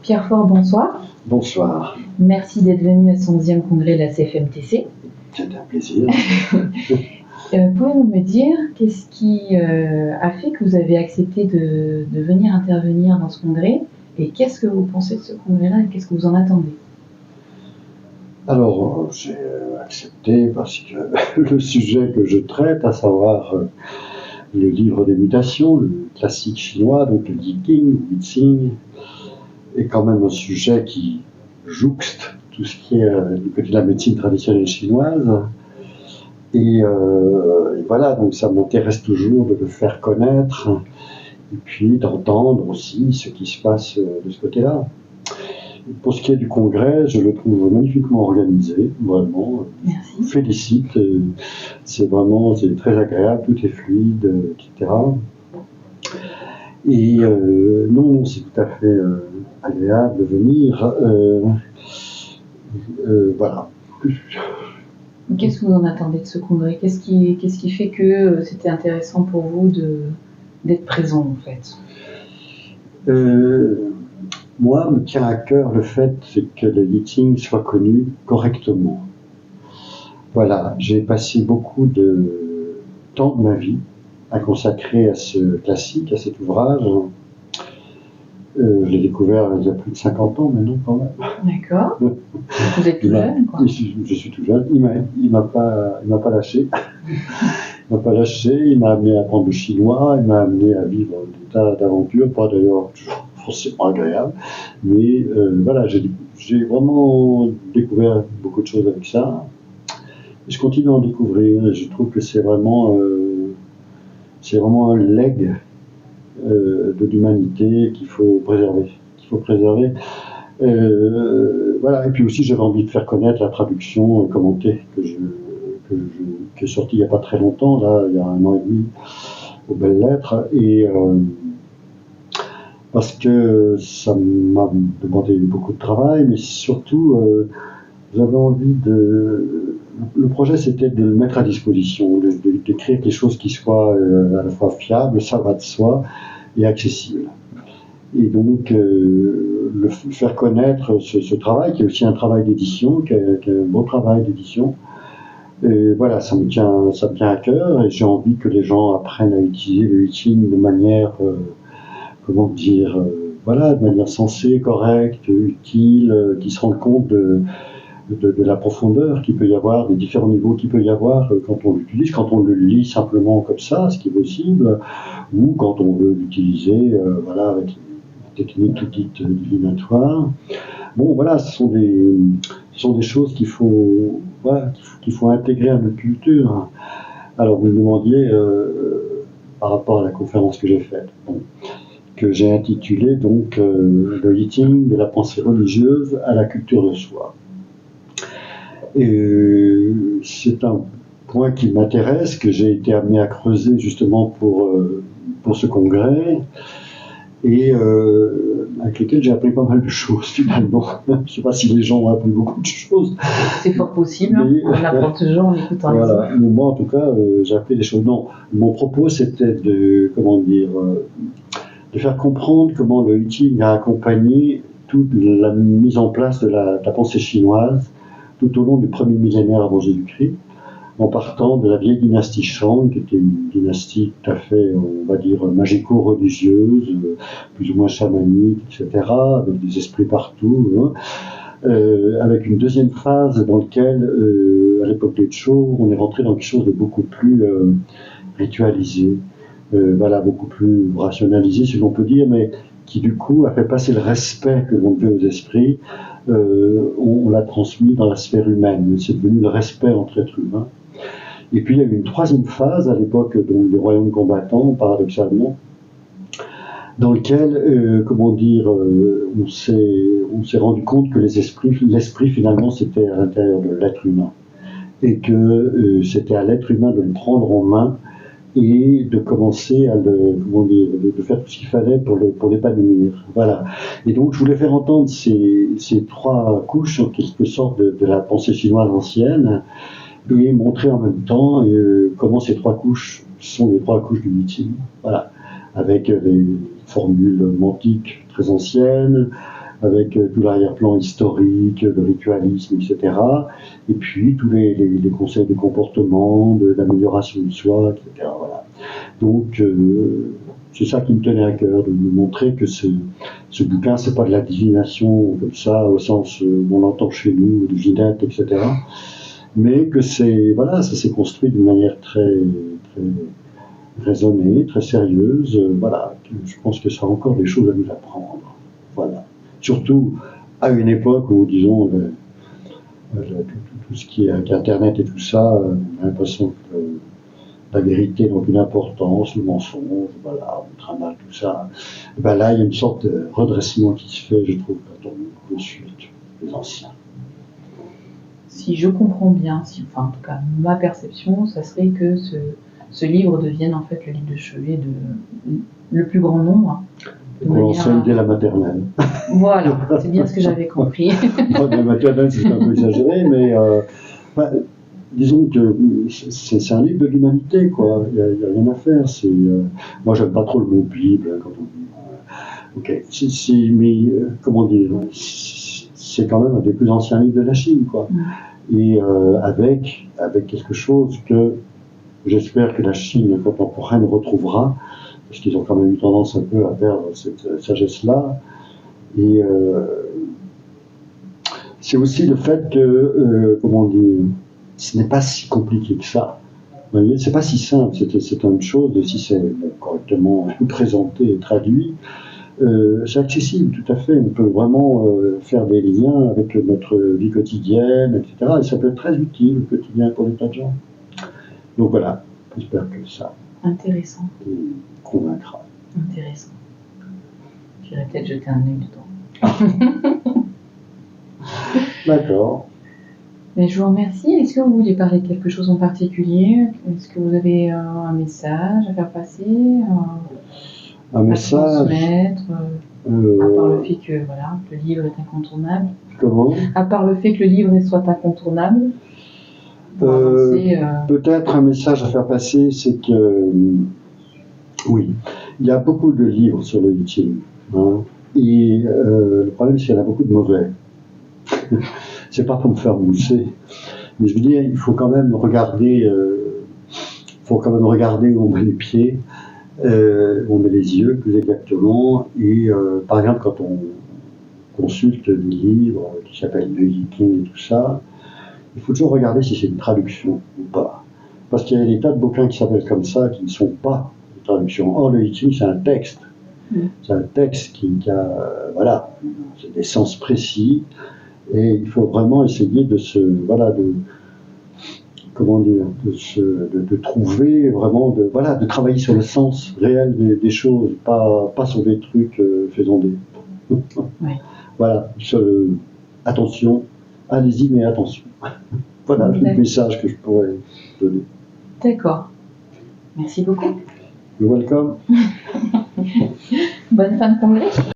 Pierre Faure, bonsoir. Bonsoir. Merci d'être venu à son 10e congrès de la CFMTC. C'est un plaisir. Pouvez-vous me dire qu'est-ce qui a fait que vous avez accepté de venir intervenir dans ce congrès et qu'est-ce que vous pensez de ce congrès-là et qu'est-ce que vous en attendez? Alors, j'ai accepté parce que le sujet que je traite, à savoir le livre des mutations, le classique chinois, donc le Yijing, le Huixing, est quand même un sujet qui jouxte tout ce qui est du côté de la médecine traditionnelle chinoise. Et voilà, donc ça m'intéresse toujours de le faire connaître et puis d'entendre aussi ce qui se passe de ce côté-là. Pour ce qui est du congrès, je le trouve magnifiquement organisé, vraiment. Merci. Je vous félicite, c'est très agréable, tout est fluide, etc. Et non, c'est tout à fait agréable de venir. Voilà. Qu'est-ce que vous en attendez de ce congrès? Qu'est-ce qui fait que c'était intéressant pour vous d'être présent, en fait? Moi, me tient à cœur le fait que le Yijing soit connu correctement. Voilà, j'ai passé beaucoup de temps de ma vie à consacrer à ce classique, à cet ouvrage. Je l'ai découvert il y a plus de 50 ans maintenant, quand même. D'accord. Vous êtes tout jeune, quoi. Je suis tout jeune. Il m'a pas lâché. Il m'a pas lâché. Il m'a amené à apprendre le chinois. Il m'a amené à vivre des tas d'aventures, pas d'ailleurs toujours forcément agréables. Mais voilà, j'ai vraiment découvert beaucoup de choses avec ça. Et je continue à en découvrir. Je trouve que c'est vraiment un legs de l'humanité qu'il faut préserver. Voilà. Et puis aussi, j'avais envie de faire connaître la traduction commentée qui est sortie il n'y a pas très longtemps, là, il y a 1 an et demi, aux Belles Lettres, et parce que ça m'a demandé beaucoup de travail, mais surtout, j'avais envie le projet, c'était de le mettre à disposition, de créer quelque chose qui soit à la fois fiable, ça va de soi, et accessible. Et donc, faire connaître ce travail, qui est aussi un travail d'édition, qui est un beau travail d'édition. Et voilà, ça me tient à cœur, et j'ai envie que les gens apprennent à utiliser le Yijing de manière, de manière sensée, correcte, utile, qu'ils se rendent compte de la profondeur qu'il peut y avoir, des différents niveaux qu'il peut y avoir quand on l'utilise, quand on le lit simplement comme ça, ce qui est possible, ou quand on veut l'utiliser avec des techniques toutes dites divinatoires. Bon, voilà, ce sont des choses qu'il faut intégrer à notre culture. Alors, vous me demandiez par rapport à la conférence que j'ai faite, que j'ai intitulée donc le Yijing de la pensée religieuse à la culture de soi. Et c'est un point qui m'intéresse, que j'ai été amené à creuser justement pour ce congrès, et avec lequel j'ai appris pas mal de choses finalement. Je ne sais pas si les gens ont appris beaucoup de choses. C'est fort possible, on apprend toujours en écoutant les autres. Mais moi en tout cas, j'ai appris des choses. Non, mon propos c'était de faire comprendre comment le Yijing a accompagné toute la mise en place de la pensée chinoise tout au long du premier millénaire avant Jésus-Christ, en partant de la vieille dynastie Shang, qui était une dynastie tout à fait, on va dire, magico-religieuse, plus ou moins chamanique, etc., avec des esprits partout, avec une deuxième phase dans laquelle, à l'époque des Zhou, on est rentré dans quelque chose de beaucoup plus ritualisé, beaucoup plus rationalisé, si l'on peut dire, mais qui du coup a fait passer le respect que l'on fait aux esprits, on l'a transmis dans la sphère humaine. C'est devenu le respect entre êtres humains. Et puis il y a eu une troisième phase à l'époque des royaumes combattants, paradoxalement, dans lequel, on s'est rendu compte que l'esprit finalement c'était à l'intérieur de l'être humain, et que c'était à l'être humain de le prendre en main et de commencer à de faire tout ce qu'il fallait pour l'épanouir. Voilà. Et donc je voulais faire entendre ces 3 couches en quelque sorte de la pensée chinoise ancienne, et montrer en même temps comment ces 3 couches sont les 3 couches du Yijing. Voilà. avec des formules mantiques très anciennes, avec tout l'arrière-plan historique, le ritualisme, etc. Et puis tous les conseils de comportement, d'amélioration de soi, etc. Voilà. Donc c'est ça qui me tenait à cœur, de vous montrer que ce bouquin, c'est pas de la divination comme ça, au sens on l'entend chez nous, de Ginette, etc. Mais que c'est, voilà, ça s'est construit d'une manière très raisonnée, très sérieuse. Voilà, je pense que ça a encore des choses à nous apprendre. Voilà. Surtout à une époque où, disons, tout ce qui est avec Internet et tout ça, on a l'impression que la vérité n'a aucune importance, le mensonge, voilà, on trimballe tout ça. Et ben là, il y a une sorte de redressement qui se fait, je trouve, quand on consulte les anciens. Si je comprends bien, enfin en tout cas ma perception, ça serait que ce livre devienne en fait le livre de chevet de le plus grand nombre. On l'enseigne dès la maternelle. Voilà, c'est bien ce que j'avais compris. La maternelle, c'est un peu exagéré, mais disons que c'est un livre de l'humanité, quoi. Il n'y a rien à faire. Moi, j'aime pas trop le mot Bible, quand on dit. Ok, mais comment dire, c'est quand même un des plus anciens livres de la Chine, quoi. Et avec quelque chose que j'espère que la Chine contemporaine retrouvera, parce qu'ils ont quand même eu tendance un peu à perdre cette sagesse-là. Et c'est aussi le fait que, comment dire, ce n'est pas si compliqué que ça. Vous voyez, c'est pas si simple, c'est une chose, si c'est correctement présenté et traduit. C'est accessible, tout à fait. On peut vraiment faire des liens avec notre vie quotidienne, etc. Et ça peut être très utile au quotidien pour des tas de gens. Donc voilà, j'espère que ça intéressant. Convaincra. Intéressant. J'irai peut-être jeter un œil dedans. D'accord. Mais je vous remercie. Est-ce que vous voulez parler de quelque chose en particulier? Est-ce que vous avez un message à faire passer? Un message. Transmettre, à part le fait que voilà, le livre est incontournable. Comment? À part le fait que le livre soit incontournable. Peut-être un message à faire passer, c'est que oui, il y a beaucoup de livres sur le I Ching, hein, et le problème c'est qu'il y en a beaucoup de mauvais. C'est pas pour me faire mousser, mais je veux dire, il faut quand même regarder, où on met les pieds. On met les yeux plus exactement, et par exemple quand on consulte des livres qui s'appellent le Yiking et tout ça, il faut toujours regarder si c'est une traduction ou pas, parce qu'il y a des tas de bouquins qui s'appellent comme ça qui ne sont pas des traductions. Or le Yiking c'est un texte, c'est un texte qui a voilà, c'est des sens précis, et il faut vraiment essayer de trouver vraiment, de travailler sur le sens réel des choses, pas sur des trucs faisandés. Oui. Voilà, attention, allez-y, mais attention. Voilà le message que je pourrais donner. D'accord. Merci beaucoup. You're welcome. Bonne fin de congrès.